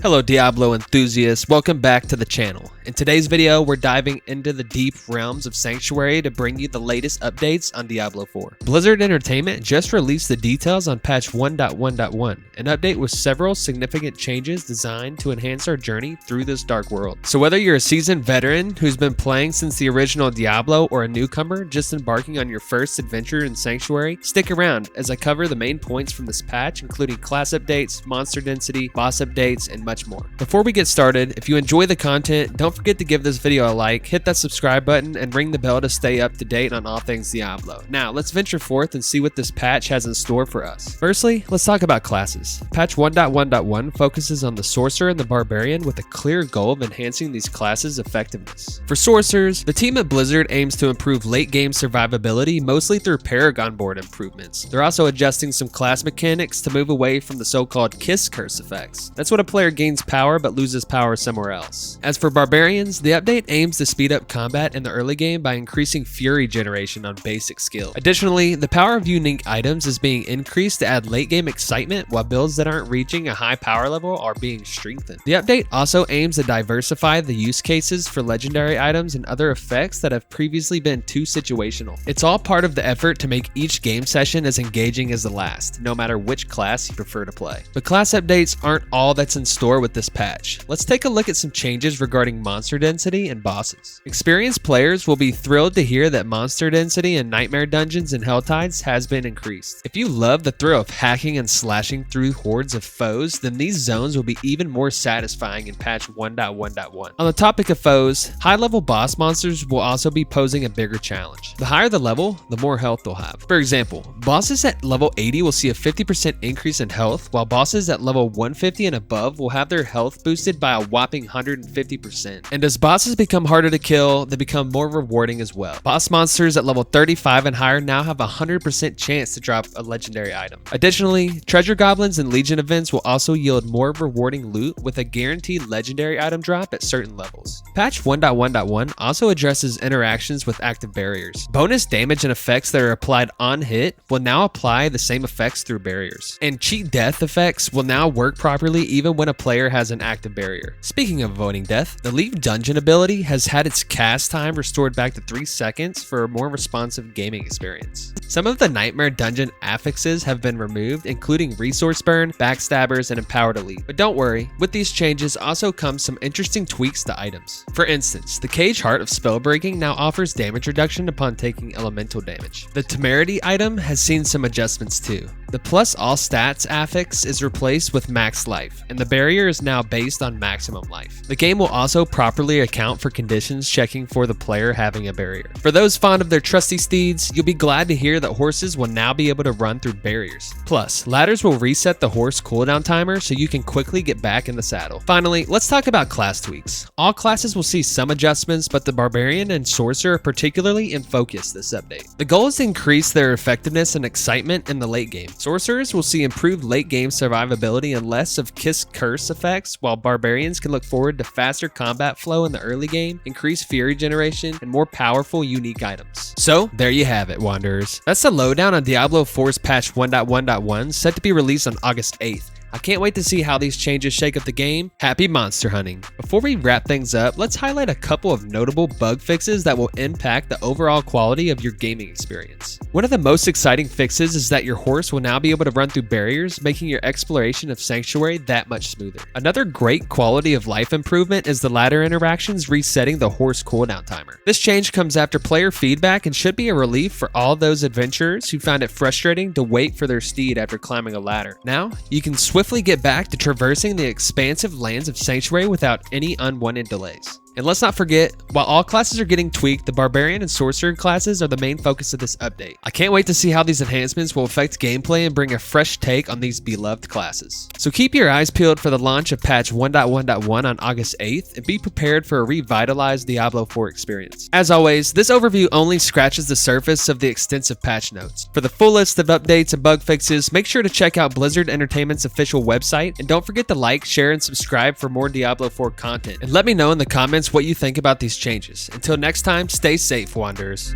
Hello Diablo enthusiasts, welcome back to the channel. In today's video, we're diving into the deep realms of Sanctuary to bring you the latest updates on Diablo 4. Blizzard Entertainment just released the details on patch 1.1.1, an update with several significant changes designed to enhance our journey through this dark world. So whether you're a seasoned veteran who's been playing since the original Diablo or a newcomer just embarking on your first adventure in Sanctuary, stick around as I cover the main points from this patch, including class updates, monster density, boss updates, and much more. Before we get started, if you enjoy the content, don't forget to give this video a like, hit that subscribe button, and ring the bell to stay up to date on all things Diablo. Now, let's venture forth and see what this patch has in store for us. Firstly, let's talk about classes. Patch 1.1.1 focuses on the Sorcerer and the Barbarian with a clear goal of enhancing these classes' effectiveness. For Sorcerers, the team at Blizzard aims to improve late-game survivability mostly through Paragon board improvements. They're also adjusting some class mechanics to move away from the so-called Kiss Curse effects. That's what a player gains power but loses power somewhere else. As for Barbarians, the update aims to speed up combat in the early game by increasing fury generation on basic skill. Additionally, the power of unique items is being increased to add late game excitement, while builds that aren't reaching a high power level are being strengthened. The update also aims to diversify the use cases for legendary items and other effects that have previously been too situational. It's all part of the effort to make each game session as engaging as the last, no matter which class you prefer to play. But class updates aren't all that's in store with this patch. Let's take a look at some changes regarding monster density and bosses. Experienced players will be thrilled to hear that monster density in Nightmare Dungeons and Helltides has been increased. If you love the thrill of hacking and slashing through hordes of foes, then these zones will be even more satisfying in patch 1.1.1. On the topic of foes, high-level boss monsters will also be posing a bigger challenge. The higher the level, the more health they'll have. For example, bosses at level 80 will see a 50% increase in health, while bosses at level 150 and above will have their health boosted by a whopping 150%. And as bosses become harder to kill, they become more rewarding as well. Boss monsters at level 35 and higher now have a 100% chance to drop a legendary item. Additionally, treasure goblins and legion events will also yield more rewarding loot with a guaranteed legendary item drop at certain levels. Patch 1.1.1 also addresses interactions with active barriers. Bonus damage and effects that are applied on hit will now apply the same effects through barriers. And cheat death effects will now work properly even when a player has an active barrier. Speaking of avoiding death, the Leave Dungeon ability has had its cast time restored back to 3 seconds for a more responsive gaming experience. Some of the Nightmare Dungeon affixes have been removed, including Resource Burn, Backstabbers, and Empowered Elite. But don't worry, with these changes also comes some interesting tweaks to items. For instance, the Cage Heart of Spellbreaking now offers damage reduction upon taking elemental damage. The Temerity item has seen some adjustments too. The Plus All Stats affix is replaced with Max Life, and the barrier is now based on maximum life. The game will also properly account for conditions checking for the player having a barrier. For those fond of their trusty steeds, you'll be glad to hear that horses will now be able to run through barriers. Plus, ladders will reset the horse cooldown timer so you can quickly get back in the saddle. Finally, let's talk about class tweaks. All classes will see some adjustments, but the Barbarian and Sorcerer are particularly in focus this update. The goal is to increase their effectiveness and excitement in the late game. Sorcerers will see improved late game survivability and less of Kiss Curse effects, while Barbarians can look forward to faster combat flow in the early game, increased fury generation, and more powerful unique items. So there you have it, Wanderers. That's the lowdown on Diablo 4's patch 1.1.1, set to be released on August 8th. I can't wait to see how these changes shake up the game. Happy monster hunting. Before we wrap things up, let's highlight a couple of notable bug fixes that will impact the overall quality of your gaming experience. One of the most exciting fixes is that your horse will now be able to run through barriers, making your exploration of Sanctuary that much smoother. Another great quality of life improvement is the ladder interactions resetting the horse cooldown timer. This change comes after player feedback and should be a relief for all those adventurers who found it frustrating to wait for their steed after climbing a ladder. Now, you can swiftly get back to traversing the expansive lands of Sanctuary without any unwanted delays. And let's not forget, while all classes are getting tweaked, the Barbarian and Sorcerer classes are the main focus of this update. I can't wait to see how these enhancements will affect gameplay and bring a fresh take on these beloved classes. So keep your eyes peeled for the launch of patch 1.1.1 on August 8th, and be prepared for a revitalized Diablo 4 experience. As always, this overview only scratches the surface of the extensive patch notes. For the full list of updates and bug fixes, make sure to check out Blizzard Entertainment's official website, and don't forget to like, share, and subscribe for more Diablo 4 content. And let me know in the comments what you think about these changes. Until next time, stay safe, Wanderers.